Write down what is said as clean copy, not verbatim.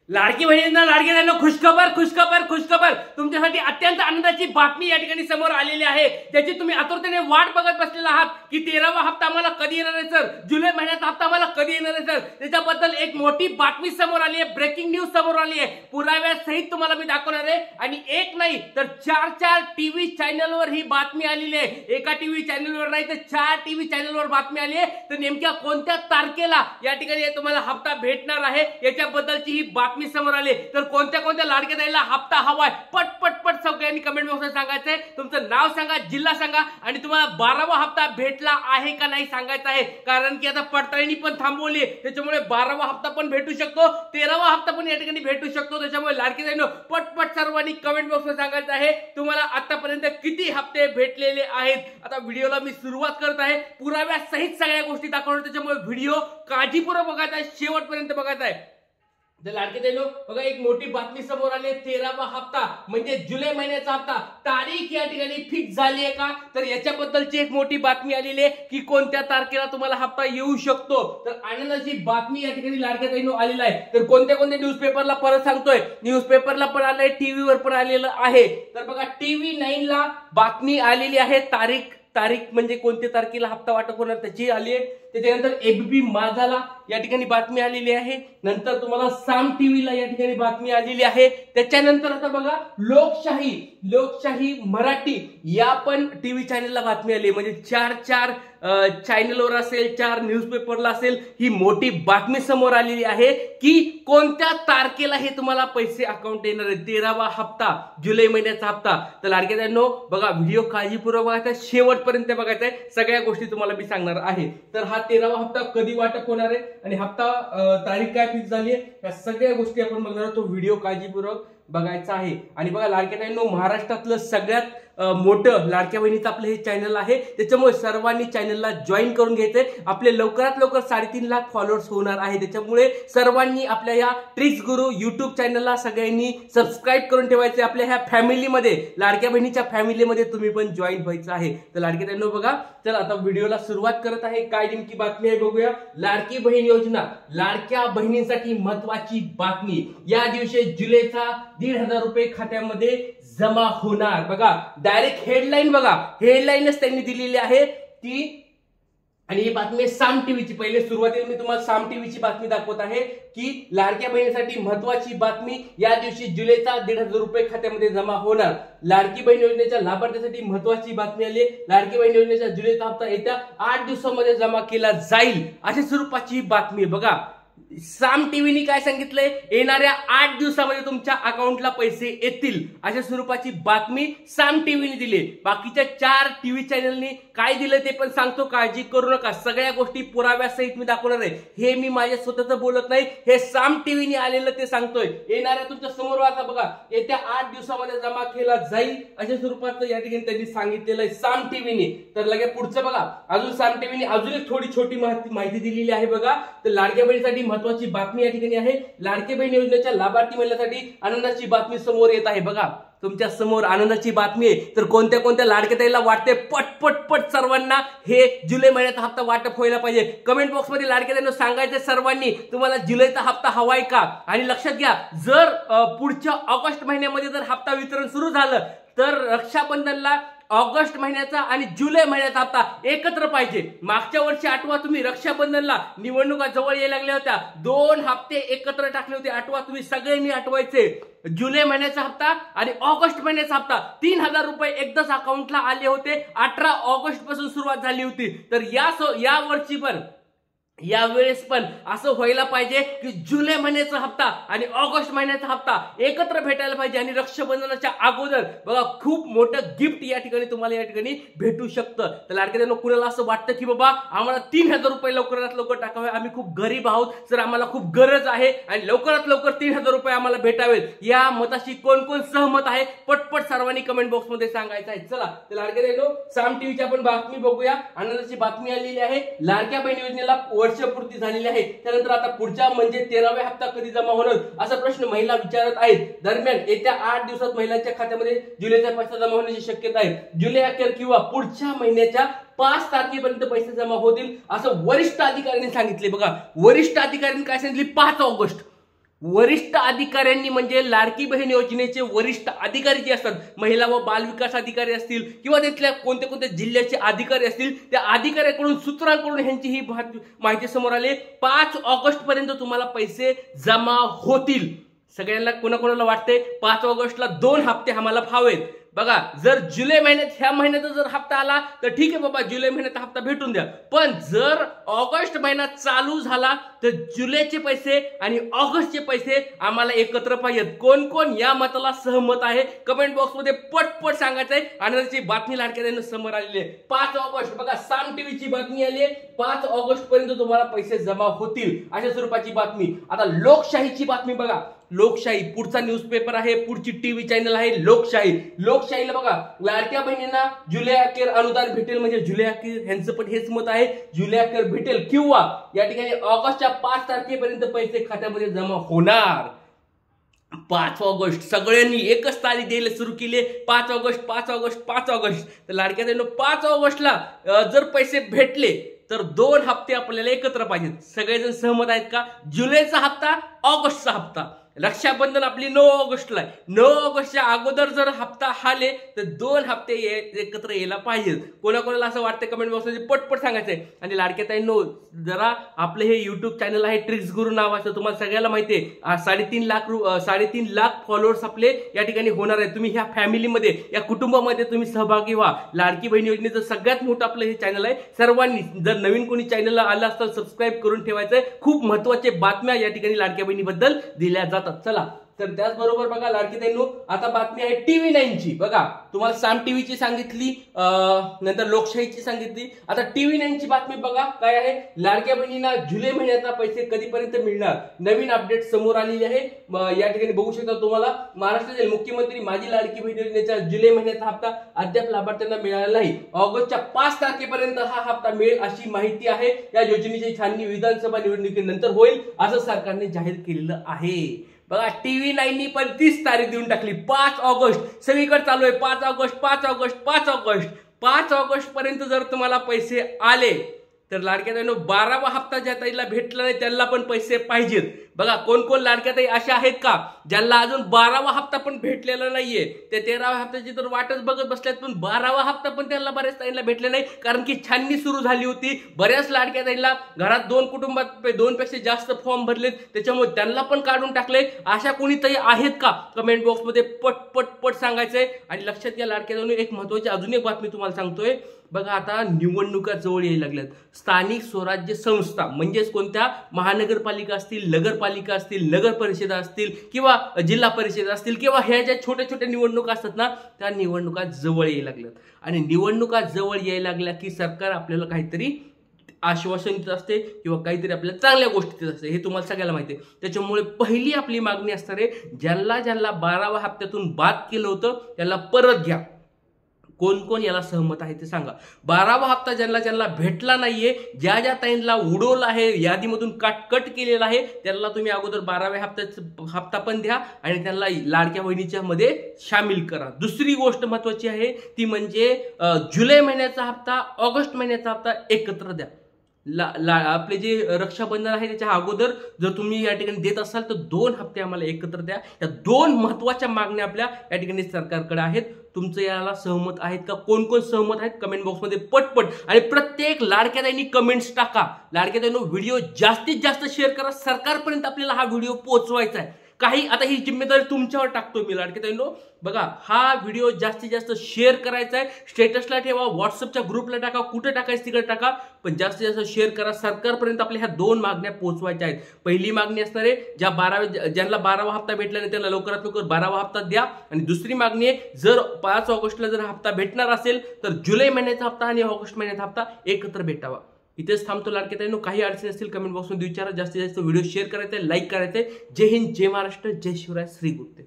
लाडकी बहिणींना लाडक्यांना खुशखबर खुशखबर खुशखबर तुमच्यासाठी अत्यंत आनंदाची बातमी या ठिकाणी समोर आलेली आहे, ज्याची तुम्ही आतुरतेने वाट बघत बसलेला आहात की 13वा हप्ता आम्हाला कधी येणार आहे सर, जुलै महिन्याचा हप्ता आम्हाला कधी येणार आहे सर. त्याच्याबद्दल एक मोठी बातमी समोर आली आहे, ब्रेकिंग न्यूज समोर आली आहे, पुराव्यासहित तुम्हाला मी दाखवणार आहे. आणि एक नाही तर चार टीव्ही चॅनलवर ही बातमी आलेली आहे. एका टीव्ही चॅनलवर नाही तर 4 टीव्ही चॅनलवर बातमी आली आहे. तर नेमक्या कोणत्या तारखेला या ठिकाणी तुम्हाला हप्ता भेटणार आहे याच्याबद्दलची ही बातमी समोर आले. तर कोणत्या कोणत्या लाडक्या ताईला हप्ता हवाय पट पट पट सगळ्यांनी कमेंट बॉक्समध्ये सांगायचंय. तुमचं नाव सांगा, जिल्हा सांगा आणि तुम्हाला 12वा हप्ता भेटला आहे का नाही सांगायचं आहे. कारण की आता पडताळणी पण थांबवली, त्याच्यामुळे 12वा हप्ता पण भेटू शकतो, 13वा हप्ता पण या ठिकाणी भेटू शकतो. त्याच्यामुळे लाडक्या ताईंनो पटपट सर्वांनी कमेंट बॉक्समध्ये सांगायचं आहे तुम्हाला आतापर्यंत किती हप्ते भेटलेले आहेत. आता व्हिडिओला मी सुरुवात करत आहे, पुराव्यासहित सगळ्या गोष्टी दाखवणार, त्याच्यामुळे व्हिडिओ काळजीपूर्वक बघायचा आहे, शेवटपर्यंत बघायचा आहे. तर लाडके ताईंनो बघा, एक मोठी बातमी समोर आली आहे. 13वा हप्ता म्हणजे जुलै महिन्याचा हप्ता तारीख या ठिकाणी फिक्स झाली आहे का, तर याच्याबद्दलची एक मोठी बातमी आलेली आहे की कोणत्या तारखेला तुम्हाला हप्ता येऊ शकतो. तर आनंदाची बातमी या ठिकाणी लाडक्या ताईंनो आलेला आहे. तर कोणत्या कोणत्या न्यूजपेपरला परत सांगतोय, न्यूजपेपरला पण आलंय, टीव्हीवर पण आलेलं आहे. तर बघा TV 9 ला बातमी आलेली आहे, तारीख म्हणजे कोणत्या तारखेला हप्ता वाटप होणार त्याची आली आहे. त्याच्यानंतर ABP माझाला या ठिकाणी बातमी आलेली आहे. नंतर तुम्हाला साम टीव्हीला या ठिकाणी बातमी आलेली आहे. त्याच्यानंतर आता बघा लोकशाही मराठी या पण टीव्ही चॅनलला बातमी आली, म्हणजे चार चॅनलवर असेल, 4 न्यूजपेपरला असेल, ही मोठी बातमी समोर आलेली आहे की कोणत्या तारखेला हे तुम्हाला पैसे अकाउंट येणार आहे, 13वा हप्ता जुलै महिन्याचा हप्ता. तर लाडक्या ताईंनो बघा, व्हिडिओ काळजीपूर्वक बघायचा, शेवटपर्यंत बघायचा आहे, सगळ्या गोष्टी तुम्हाला मी सांगणार आहे. तर हा 13वा हप्ता कधी वाटप होणार आहे आणि हप्ता तारीख काय फिक्स झाली आहे, या सगळ्या गोष्टी आपण बघणार आहोत. तो व्हिडिओ काळजीपूर्वक बघायचा आहे. आणि बघा लाडक्या ताईंनो, महाराष्ट्रातलं सगळ्यात मोठं लाडक्या बहिणीचं आपलं हे चॅनल आहे, त्याच्यामुळे सर्वांनी चॅनलला जॉईन करून घ्यायचंय. आपले लवकरात लवकर 3.5 लाख फॉलोअर्स होणार आहे, त्याच्यामुळे सर्वांनी आपल्या या ट्रिक्स गुरु युट्यूब चॅनलला सगळ्यांनी सबस्क्राईब करून ठेवायचे. आपल्या ह्या फॅमिलीमध्ये, लाडक्या बहिणीच्या फॅमिलीमध्ये तुम्ही पण जॉईन व्हायचं आहे. तर लाडक्या ताईंनो बघा, चला आता व्हिडिओला सुरुवात करत आहे. काय नेमकी बातमी आहे बघूया. लाडकी बहीण योजना, लाडक्या बहिणींसाठी महत्वाची बातमी. या दिवशी जुलैचा 1,500 रुपये खात्यामध्ये जमा होणार. बघा डायरेक्ट हेडलाईन बघा, हेडलाईनच त्यांनी दिलेली आहे ती. आणि ही बातमी साम टीव्हीची, पहिले सुरुवातीला मी तुम्हाला साम टीव्हीची बातमी दाखवत आहे की लाडक्या बहिणीसाठी महत्वाची बातमी. या दिवशी जुलैचा 1,500 रुपये खात्यामध्ये जमा होणार. लाडकी बहीण योजनेच्या लाभार्थ्यांसाठी महत्वाची बातमी आली. लाडकी बहीण योजनेचा जुलैचा हप्ता येत्या 8 दिवसांमध्ये जमा केला जाईल, अशा स्वरूपाची बातमी. बघा साम टीव्हीने काय सांगितलंय, येणाऱ्या 8 दिवसामध्ये तुमच्या अकाउंटला पैसे येतील, अशा स्वरूपाची बातमी साम टीव्हीने दिली. बाकीच्या 4 टीव्ही चॅनलनी काय दिलं ते पण सांगतो, काळजी करू नका, सगळ्या गोष्टी पुराव्यासहित मी दाखवणार आहे. हे मी माझ्या स्वतःच बोलत नाही, हे साम टीव्हीने आलेलं ते सांगतोय. येणाऱ्या तुमच्या समोर आता बघा, येत्या 8 दिवसामध्ये जमा केला जाईल, अशा स्वरूपाचं या ठिकाणी त्यांनी सांगितलेलं आहे साम टीव्हीने. तर लगेच पुढचं बघा, अजून साम टीव्हीने अजून एक थोडी छोटी माहिती दिलेली आहे बघा. तर लाडक्या बहिणीसाठी महत्वाची बातमी या ठिकाणी आहे. लाडकी बहीण योजनेच्या लाभार्थी महिलांसाठी आनंदाची बातमी समोर येत आहे. बघा तुमच्या समोर आनंदाची बातमी आहे. तर कोणत्या कोणत्या लाडक्या ताईला वाटते पट सर्वांना हे जुलै महिन्याचा हप्ता वाटप व्हायला पाहिजे, कमेंट बॉक्स मध्ये लाडक्या ताईंना सांगायचं सर्वांनी तुम्हाला जुलैचा हप्ता हवाय का. आणि लक्षात घ्या, जर पुढच्या ऑगस्ट महिन्यामध्ये जर हप्ता वितरण सुरू झालं तर रक्षाबंधनला ऑगस्ट महिन्याचा आणि जुलै महिन्याचा हप्ता एकत्र पाहिजे. मागच्या वर्षी आठवा तुम्ही, रक्षाबंधनला निवडणुका जवळ यायला लागल्या होत्या, 2 हप्ते एकत्र टाकले होते. आठवा तुम्ही सगळ्यांनी आठवायचे. जुलै महिन्याचा हप्ता आणि ऑगस्ट महिन्याचा हप्ता 3,000 रुपये एकदाच अकाउंटला आले होते. 18 ऑगस्ट पासून सुरुवात झाली होती. तर या वर्षी पण, यावेळेस पण असं व्हायला पाहिजे की जुलै महिन्याचा हप्ता आणि ऑगस्ट महिन्याचा हप्ता एकत्र भेटायला पाहिजे. आणि रक्षाबंधनाच्या अगोदर बघा खूप मोठं गिफ्ट या ठिकाणी तुम्हाला या ठिकाणी भेटू शकतं. तर लाडक्या ताईंनो, कुणाला असं वाटतं की बाबा आम्हाला 3,000 रुपये लवकरात लवकर टाकावे, आम्ही खूप गरीब आहोत सर, आम्हाला खूप गरज आहे आणि लवकरात लवकर 3,000 रुपये आम्हाला भेटावेत, या मताशी कोण कोण सहमत आहे पटपट सर्वांनी कमेंट बॉक्स मध्ये सांगायचं आहे. चला तर लाडक्या ताईंनो, साम टीव्हीची आपण बातमी बघूया. आनंदाची बातमी आलेली आहे. लाडक्या बहीण योजनेला वर्षपूर्ती झालेली आहे. त्यानंतर आता पुढच्या म्हणजे 13वा हप्ता कधी जमा होणार असा प्रश्न महिला विचारत आहेत. दरम्यान येत्या 8 दिवसात महिलांच्या खात्यामध्ये जुलैचा पैसा जमा होण्याची शक्यता आहे. जुलै अखेर किंवा पुढच्या महिन्याच्या 5 तारखेपर्यंत पैसे जमा होतील असं वरिष्ठ अधिकाऱ्यांनी सांगितले. बघा वरिष्ठ अधिकाऱ्यांनी काय सांगितले, 5 ऑगस्ट वरिष्ठ अधिकाऱ्यांनी म्हणजे लाडकी बहीण योजनेचे वरिष्ठ अधिकारी जे असतात, महिला व बालविकास अधिकारी असतील किंवा तिथल्या कोणत्या कोणत्या जिल्ह्याचे अधिकारी असतील, त्या अधिकाऱ्याकडून सूत्रांकडून ह्यांची ही माहिती समोर आली। 5 ऑगस्ट पर्यंत तुम्हाला पैसे जमा होतील। सगळ्यांना कोणाकोणाला वाटते 5 ऑगस्टला 2 हप्ते आम्हाला फावेत। बघा, जर जुलै महिन्यात ह्या महिन्यात जर हप्ता आला तर ठीक आहे बाबा, जुलै महिन्यात हप्ता भेटून द्या, पण जर ऑगस्ट महिना चालू झाला तर जुलैचे पैसे आणि ऑगस्टचे पैसे आम्हाला एकत्र पाहिजेत। कोण कोण या मताला सहमत आहे कमेंट बॉक्स मध्ये पटपट सांगायचंय। आनंदाची बातमी लाडक्या समोर आलेली आहे। 5 ऑगस्ट बघा, साम टीव्हीची बातमी आली आहे, 5 ऑगस्ट पर्यंत तुम्हाला पैसे जमा होतील अशा स्वरूपाची बातमी। आता लोकशाहीची बातमी बघा, लोकशाही पुढचा न्यूजपेपर आहे, पुढची टीव्ही चॅनल आहे लोकशाही। लोकशाहीला बघा, लाडक्या बहिणींना जुलै अखेर अनुदान भेटेल, म्हणजे जुलै अखेर ह्यांचं पण हेच मत आहे, जुलै अखेर भेटेल किंवा या ठिकाणी ऑगस्टच्या 5 तारखेपर्यंत पैसे खात्यामध्ये जमा होणार। 5 ऑगस्ट सगळ्यांनी एकच तारीख द्यायला सुरू केली, 5 ऑगस्ट 5 ऑगस्ट 5 ऑगस्ट। तर लाडक्या बहिणींनो 5 ऑगस्टला जर पैसे भेटले तर 2 हप्ते आपल्याला एकत्र पाहिजेत। सगळेजण सहमत आहेत का? जुलैचा हप्ता, ऑगस्टचा हप्ता। रक्षाबंधन आपली 9 ऑगस्टला आहे, 9 ऑगस्टच्या अगोदर जर हप्ता आले तर 2 हप्ते एकत्र यायला पाहिजेत। कोणाकोणाला असं वाटतं कमेंट बॉक्समध्ये पटपट सांगायचंय। आणि लाडक्या ताईंनो, जरा आपलं हे युट्यूब चॅनल आहे ट्रिक्स गुरु नावाचं, तुम्हाला सगळ्याला माहिती आहे 3.5 लाख फॉलोअर्स आपले या ठिकाणी होणार आहे। तुम्ही ह्या फॅमिलीमध्ये, या कुटुंबामध्ये तुम्ही सहभागी व्हा। लाडकी बहीण योजनेचं सगळ्यात मोठं आपलं हे चॅनल आहे। सर्वांनी जर नवीन कोणी चॅनलला आलं असतं सबस्क्राईब करून ठेवायचंय। खूप महत्त्वाचे बातम्या या ठिकाणी लाडक्या बहिणीबद्दल दिल्या जातात। चला, तर त्याचबरोबर बघा लाडकी ताईंनो, आता बातमी आहे टीव्ही 9 ची। बघा, तुम्हाला साम टीव्हीची सांगितली, नंतर लोकशाहीची सांगितली, आता टीव्ही 9 ची बातमी बघा काय आहे। लाडक्या बहिणींना जुलै महिन्याचा पैसे कधीपर्यंत मिळणार, नवीन अपडेट समोर आलेली आहे। या ठिकाणी बघू शकता तुम्हाला, महाराष्ट्राचे मुख्यमंत्री माझी लाडकी बहीण योजनेचा जुलै महिन्याचा हप्ता अद्याप लाभार्थ्यांना मिळाला नाही। ऑगस्टच्या 5 तारखेपर्यंत हा हप्ता मिळेल अशी माहिती आहे। या योजनेची छाननी विधानसभा निवडणुकीनंतर होईल असं सरकारने जाहीर केलेलं आहे। बघा, टीव्ही 9नी पण 30 तारीख देऊन टाकली, 5 ऑगस्ट सगळीकडे चालू आहे, 5 ऑगस्ट 5 ऑगस्ट 5 ऑगस्ट 5 ऑगस्ट पर्यंत जर तुम्हाला पैसे आले तर लाडक्या ताईंनो 12वा हप्ता ज्या ताईला भेटला नाही त्यांना पण पैसे पाहिजेत। बघा, कोण कोण लाडक्या ताई अशा आहेत का ज्यांना अजून 12वा हप्ता पण भेटलेला नाहीये, ते 13व्या हप्त्याची तर वाटच बघत बसल्यात, पण 12वा हप्ता पण त्यांना बऱ्याच ताईंना भेटले नाही, कारण की छाननी सुरू झाली होती। बऱ्याच लाडक्या ताईंना घरात 2 कुटुंबात 2 पेक्षा जास्त फॉर्म भरलेत, त्याच्यामुळे त्यांना पण काढून टाकले। अशा कोणी ताई आहेत का कमेंट बॉक्स मध्ये पट सांगायचंय। आणि लक्षात घ्या लाडक्या ताईंनो, एक महत्त्वाची अजून एक बातमी तुम्हाला सांगतोय। बघा, आता निवडणुका जवळ यायला लागल्यात। स्थानिक स्वराज्य संस्था म्हणजेच कोणत्या महानगरपालिका असतील, नगरपालिका असतील, नगर परिषदा असतील किंवा जिल्हा परिषद असतील किंवा ह्या ज्या छोट्या छोट्या निवडणुका असतात ना, त्या निवडणुका जवळ यायला लागल्यात। आणि निवडणुका जवळ यायला लागल्या की सरकार आपल्याला काहीतरी आश्वासन देत असते किंवा काहीतरी आपल्याला चांगल्या गोष्टी देत असते, हे तुम्हाला सगळ्याला माहिती आहे। त्याच्यामुळे पहिली आपली मागणी असणार आहे, ज्यांना 12व्या हप्त्यातून बाद केलं होतं त्याला परत घ्या। कोण कोण याला सहमत आहे ते सांगा। 12वा हप्ता ज्यांना भेटला नाहीये, ज्या ताईंना उडवलं आहे, यादीमधून कट केलेला आहे, त्यांना तुम्ही अगोदर 12व्या हप्त्याचा हप्ता पण द्या आणि त्यांना लाडक्या बहिणीच्या मध्ये सामील करा। दुसरी गोष्ट महत्त्वाची आहे ती म्हणजे जुलै महिन्याचा हप्ता, ऑगस्ट महिन्याचा हप्ता एकत्र द्या। आपले जे रक्षाबंधन आहे त्याच्या अगोदर जर तुम्ही या ठिकाणी देत असाल तर 2 हप्ते आम्हाला एकत्र द्या। या 2 महत्त्वाच्या मागण्या आपल्या या ठिकाणी सरकारकडे आहेत। तुमचं याला सहमत आहेत का? कोण कोण सहमत आहेत कमेंट बॉक्समध्ये पटपट। आणि प्रत्येक लाडक्या ताईंनी कमेंट्स टाका। लाडक्या ताईंनो, व्हिडिओ जास्तीत जास्त शेअर करा, सरकारपर्यंत आपल्याला हा व्हिडिओ पोहोचवायचा आहे। काही आता ही जिम्मेदारी तुमच्यावर टाकतो मी लाडक्या ताईंनो। बघा, हा व्हिडिओ जास्तीत जास्त शेअर करायचा आहे, स्टेटसला ठेवा, व्हॉट्सअपच्या ग्रुपला टाका, कुठे टाकायचं तिकडे टाका, पण जास्तीत जास्त शेअर करा। सरकारपर्यंत आपल्या ह्या 2 मागण्या पोहोचवायच्या आहेत। पहिली मागणी असणार आहे, ज्यांना 12वा हप्ता भेटला नाही त्यांना लवकरात लवकर 12वा हप्ता द्या। आणि दुसरी मागणी आहे, जर 5 ऑगस्टला जर हप्ता भेटणार असेल तर जुलै महिन्याचा हप्ता आणि ऑगस्ट महिन्याचा हप्ता एकत्र भेटावा। इथेच थांबतो लाडक्या ताईंनो। काही अडचणी असतील कमेंट बॉक्समध्ये विचारा। जास्तीत जास्त व्हिडिओ शेअर करायचा, लाईक करायचा। जय हिंद, जय महाराष्ट्र, जय शिवराय, श्री गुरुदेव।